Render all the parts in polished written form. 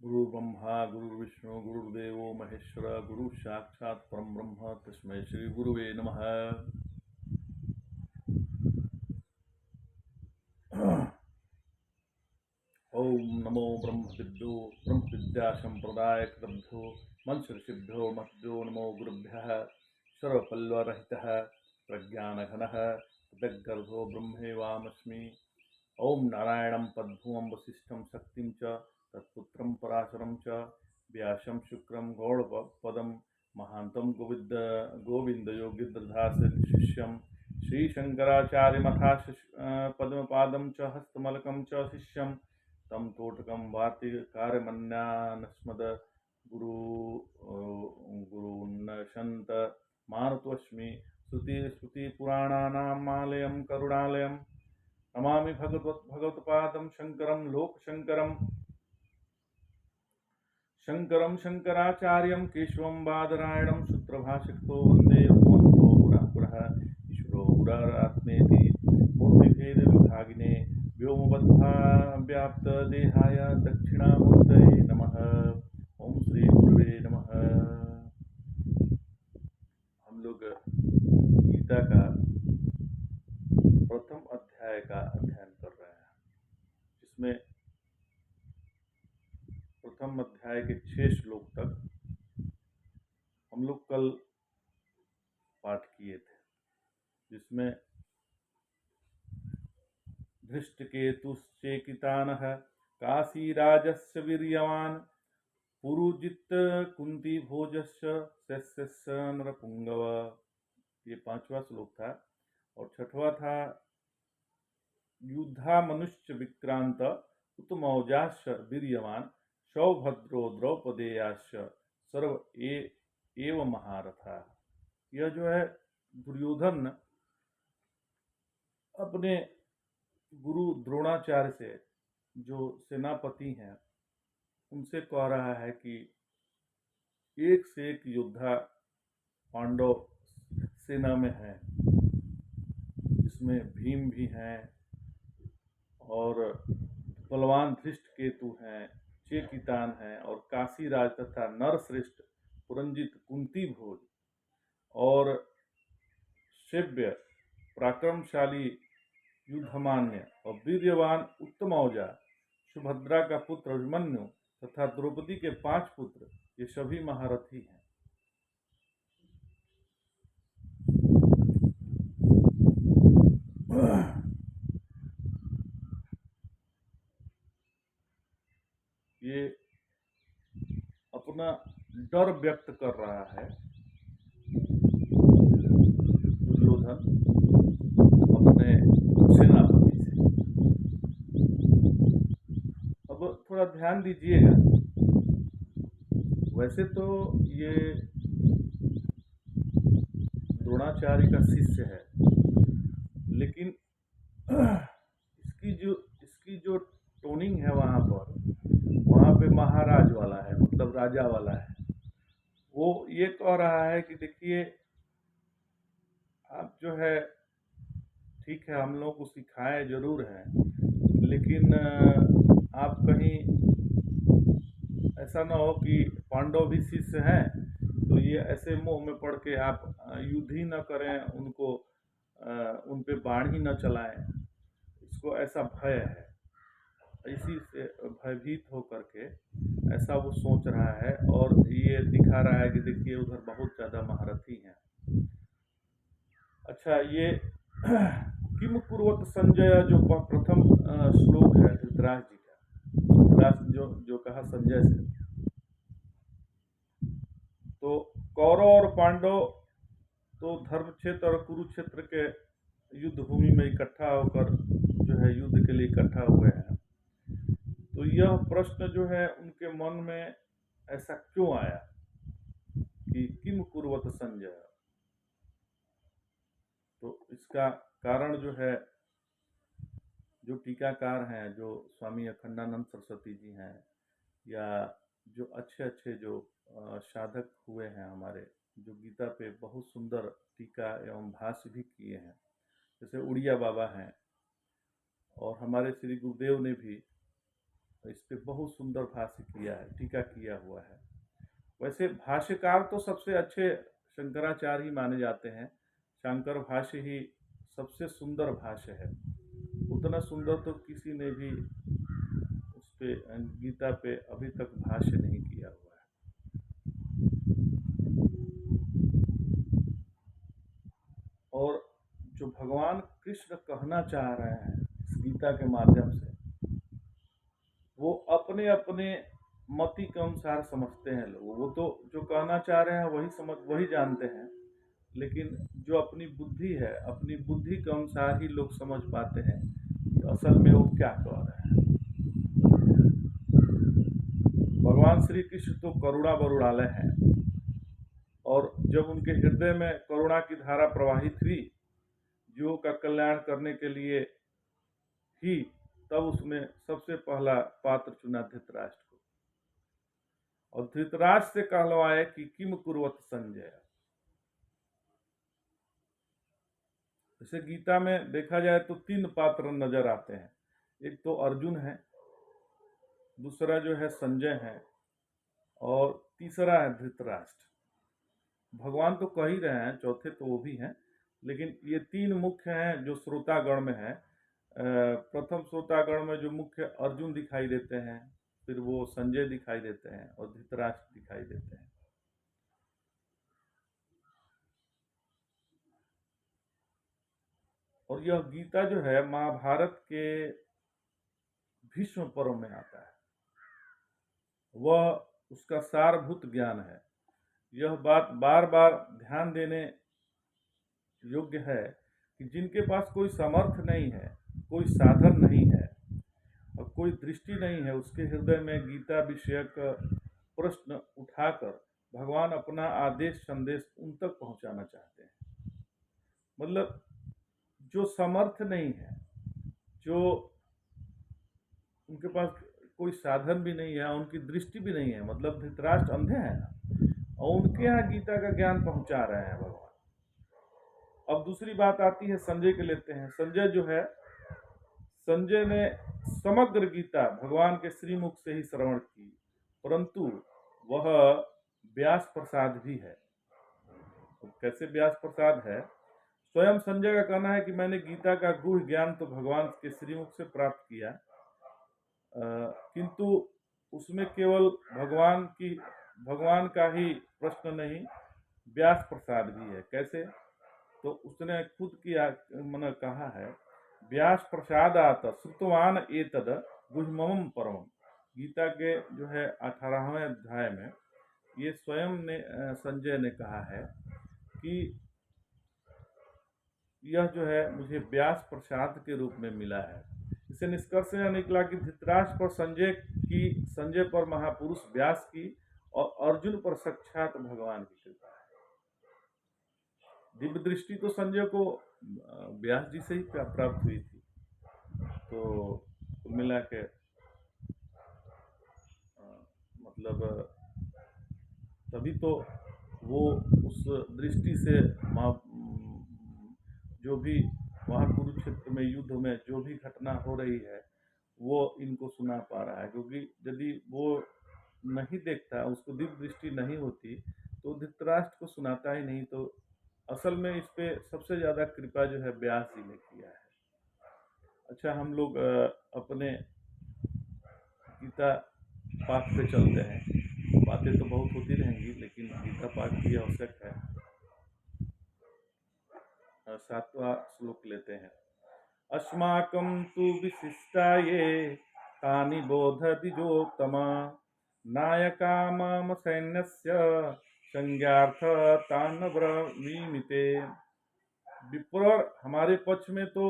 गुरु ब्रह्मा गुरु विष्णु गुरुदेवो महेश्वर गुरु साक्षात् परम ब्रह्म तस्मै श्री गुरुवे नमः। ओम नमो ब्रह्म विद्या संप्रदाय कृभ्यो मंत्र ऋषिभ्यो महभ्यो नमो गुरुभ्यः सर्वपल्लवरहितः प्रज्ञानघनः तद्गर्भो ब्रह्मेवामस्मि। ओम नारायणं पद्भुवं वसिष्ठं शक्तिं च तत्पुत्रं पराशरं च व्यासं शुक्रं गौड़पदं महान्तं गोविन्दयोगिर्दधास शिष्यं श्रीशङ्कराचार्यमथाश पद्मपादं च हस्तमलकं च शिष्यं तं तोटकं वार्तिकारमन्यानस्मद गुरून्नशन्त मारुतोऽस्मि श्रुतिपुराणानामालयं करुणालयं नमामि भगवत्पादं शंकरं लोकशंकरं शंकराचार्यं केशवं बादरायणं सूत्रभाष्यकृतो वन्दे भगवन्तो पुरः ईश्वरो गुरुरात्मेति मूर्तिभेदविभागिने व्योमवद्व्याप्तदेहाय दक्षिणामूर्तये नमः। ओम श्री गुरुवे नमः। हम लोग गीता का प्रथम अध्याय का अध्ययन कर रहे हैं, जिसमें प्रथम अध्याय के 6 श्लोक तक हम लोग कल पाठ किए थे, जिसमें धृष्टकेतुश्चेकितानः काशीराजस्य वीर्यवान् पुरुजित कुंती भोजस्य शस्यस्य नरपुंगव। ये 5वां श्लोक था। और 6वां था युद्धा मनुष्य विक्रांत उत्तमौजाश्च वीर्यवान् सौभद्रो द्रौपदेयाश्च सर्व एव महारथा। यह जो है दुर्योधन अपने गुरु द्रोणाचार्य से, जो सेनापति हैं, उनसे कह रहा है कि एक से एक योद्धा पांडव सेना में है, जिसमें भीम भी हैं और बलवान धृष्टकेतु हैं, चेकितान हैं और काशीराज तथा नरश्रेष्ठ पुरंजित कुंती भोज और सेव्य पराक्रमशाली युद्धमान्य और वीर्यवान उत्तमौजा सुभद्रा का पुत्र अभिमन्यु तथा द्रौपदी के 5 पुत्र, ये सभी महारथी हैं। ये अपना डर व्यक्त कर रहा है दुर्योधन अपने सेनापति से। अब थोड़ा ध्यान दीजिएगा, वैसे तो ये द्रोणाचार्य का शिष्य है, लेकिन इसकी जो टोनिंग है वहाँ पे महाराज वाला है, मतलब राजा वाला है। वो ये कह रहा है कि देखिए, आप जो है ठीक है, हम लोग को सिखाए जरूर हैं, लेकिन आप कहीं ऐसा ना हो कि पांडव भी शिष्य हैं तो ये ऐसे मोह में पड़ के आप युद्ध ही न करें, उनको उन पे बाण ही न चलाएं। इसको ऐसा भय है, इसी से भयभीत होकर के ऐसा वो सोच रहा है और ये दिखा रहा है कि देखिए उधर बहुत ज़्यादा महारथी हैं। अच्छा, ये किम कुर्वत संजय जो प्रथम श्लोक है धृतराष्ट्र जी का, धृतराष्ट्र जो कहा संजय से, तो कौरव और पांडव तो धर्मक्षेत्र और कुरुक्षेत्र के युद्ध भूमि में इकट्ठा होकर जो है युद्ध के लिए इकट्ठा हुए हैं। तो यह प्रश्न जो है उनके मन में ऐसा क्यों आया कि किम कुर्वत संजय। तो इसका कारण जो है, जो टीकाकार हैं, जो स्वामी अखंडानंद सरस्वती जी हैं, या जो अच्छे जो साधक हुए हैं हमारे, जो गीता पे बहुत सुंदर टीका एवं भाष्य भी किए हैं, जैसे उड़िया बाबा हैं, और हमारे श्री गुरुदेव ने भी इस पे बहुत सुंदर भाष्य किया है, टीका किया हुआ है। वैसे भाष्यकार तो सबसे अच्छे शंकराचार्य ही माने जाते हैं। शंकर भाष्य ही सबसे सुंदर भाष्य है। उतना सुंदर तो किसी ने भी उस पे गीता पे अभी तक भाष्य नहीं किया हुआ है। और जो भगवान कृष्ण कहना चाह रहे हैं इस गीता के माध्यम से, वो अपने अपने मति के अनुसार समझते हैं लोग। वो तो जो कहना चाह रहे हैं वही जानते हैं, लेकिन जो अपनी बुद्धि है, अपनी बुद्धि के अनुसार ही लोग समझ पाते हैं कि असल में वो क्या कह रहे हैं। भगवान श्री कृष्ण तो करुणा वरुणालय हैं, और जब उनके हृदय में करुणा की धारा प्रवाहित हुई जीवों का कल्याण करने के लिए ही, तब उसमें सबसे पहला पात्र चुना धृतराष्ट्र को, और धृतराष्ट्र से कहलवाए कि किम कुर्वत संजय। जैसे गीता में देखा जाए तो 3 पात्र नजर आते हैं। एक तो अर्जुन है, दूसरा जो है संजय है, और तीसरा है धृतराष्ट्र। भगवान तो कह ही रहे हैं, चौथे तो वो भी हैं, लेकिन ये 3 मुख्य हैं जो श्रोतागण में है। प्रथम श्रोतागण में जो मुख्य अर्जुन दिखाई देते हैं, फिर वो संजय दिखाई देते हैं, और धृतराष्ट्र दिखाई देते हैं। और यह गीता जो है महाभारत के भीष्म पर्व में आता है, वह उसका सारभूत ज्ञान है। यह बात बार बार ध्यान देने योग्य है कि जिनके पास कोई समर्थ नहीं है, कोई साधन नहीं है और कोई दृष्टि नहीं है, उसके हृदय में गीता विषयक प्रश्न उठाकर भगवान अपना आदेश संदेश उन तक पहुंचाना चाहते हैं। मतलब जो समर्थ नहीं है, जो उनके पास कोई साधन भी नहीं है, उनकी दृष्टि भी नहीं है, मतलब धृतराष्ट्र अंधे हैं ना, और उनके यहाँ गीता का ज्ञान पहुंचा रहे हैं भगवान। अब दूसरी बात आती है संजय के, लेते हैं। संजय जो है, संजय ने समग्र गीता भगवान के श्रीमुख से ही श्रवण की, परंतु वह व्यास प्रसाद भी है। तो कैसे व्यास प्रसाद है? स्वयं संजय का कहना है कि मैंने गीता का गूढ़ ज्ञान तो भगवान के श्रीमुख से प्राप्त किया, किंतु उसमें केवल भगवान का ही प्रश्न नहीं, व्यास प्रसाद भी है। कैसे? तो उसने खुद किया मन कहा है, व्यास प्रसादात श्रुतवान एतद गुह्यमम परम। गीता के जो है 18वें अध्याय में ये स्वयं ने संजय ने कहा है कि यह जो है मुझे व्यास प्रसाद के रूप में मिला है। इसे निष्कर्ष यह निकला कि धृतराष्ट्र पर संजय पर महापुरुष व्यास की, और अर्जुन पर साक्षात भगवान की कृपा है। दिव्य दृष्टि तो संजय को व्यास जी से ही प्राप्त हुई थी। तो कुल मिला के मतलब तभी तो वो उस दृष्टि से जो भी वहाँ कुरुक्षेत्र में युद्ध में जो भी घटना हो रही है वो इनको सुना पा रहा है, क्योंकि यदि वो नहीं देखता, उसको दिव्य दृष्टि नहीं होती, तो धृतराष्ट्र को सुनाता ही नहीं। तो असल में इस पे सबसे ज़्यादा कृपा जो है व्यास जी ने किया है। अच्छा, हम लोग अपने गीता पाठ पे चलते हैं। बातें तो बहुत होती रहेंगी, लेकिन गीता पाठ भी आवश्यक है। 7वां श्लोक लेते हैं। अस्माकं तु विशिष्टाये तानि बोधदिजोत्तमा नायका मम सैन्यस्य संज्ञार्थ तान् ब्रवीमिते। विप्र, हमारे पक्ष में तो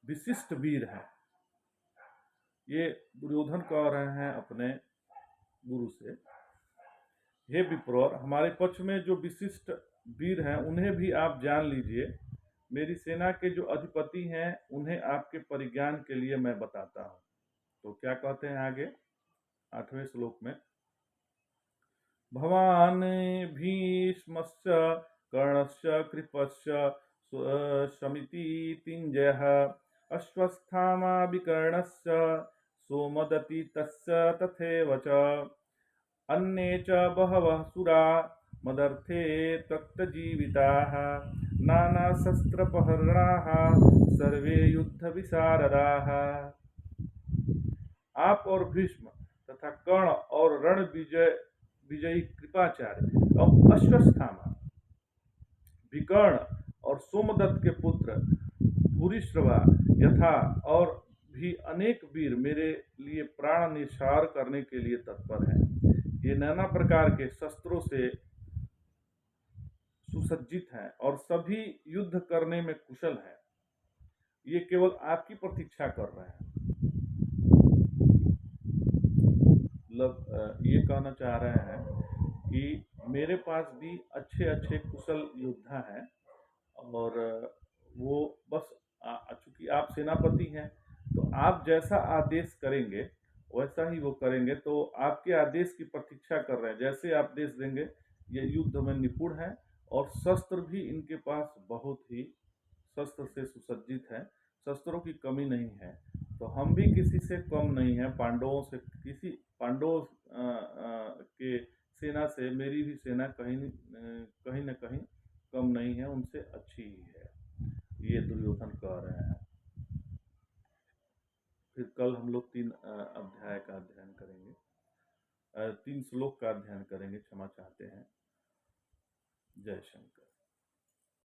विशिष्ट वीर हैं। ये दुर्योधन कह रहे हैं अपने गुरु से, हे विप्र, हमारे पक्ष में जो विशिष्ट वीर हैं उन्हें भी आप जान लीजिए। मेरी सेना के जो अधिपति हैं उन्हें आपके परिज्ञान के लिए मैं बताता हूँ। तो क्या कहते हैं आगे 8वें श्लोक में, भवान भीष्मश्च कर्णश्च कृपश्च शमिति तिंजयः अश्वस्थामा विकर्णश्च सोमदति तस्य तथैव च अन्ये च बहवः सुरा मदर्थे त्यक्तजीविताः नानाशस्त्रपहरणाः सर्वे युद्धविशारदाः। आप और भीष्म तथा कर्ण और रण विजयी कृपाचार्य और अश्वत्थामा, विकर्ण और सोमदत्त के पुत्र भूरिश्रवा यथा और भी अनेक वीर मेरे लिए प्राण निसार करने के लिए तत्पर हैं। ये नाना प्रकार के शस्त्रों से सुसज्जित हैं और सभी युद्ध करने में कुशल हैं। ये केवल आपकी प्रतीक्षा कर रहे हैं। मतलब ये कहना चाह रहे हैं कि मेरे पास भी अच्छे अच्छे कुशल योद्धा हैं और वो बस चूंकि आप सेनापति हैं तो आप जैसा आदेश करेंगे वैसा ही वो करेंगे। तो आपके आदेश की प्रतीक्षा कर रहे हैं, जैसे आप आदेश देंगे। ये युद्ध में निपुण है और शस्त्र भी इनके पास बहुत ही शस्त्र से सुसज्जित है, शस्त्रों की कमी नहीं है। तो हम भी किसी से कम नहीं है, पांडवों से किसी पांडवों के सेना से मेरी भी सेना कहीं न कहीं कम नहीं है, उनसे अच्छी ही है, ये दुर्योधन कह रहे हैं। फिर कल हम लोग 3 अध्याय का अध्ययन करेंगे, 3 श्लोक का अध्ययन करेंगे, क्षमा चाहते हैं। जय शंकर।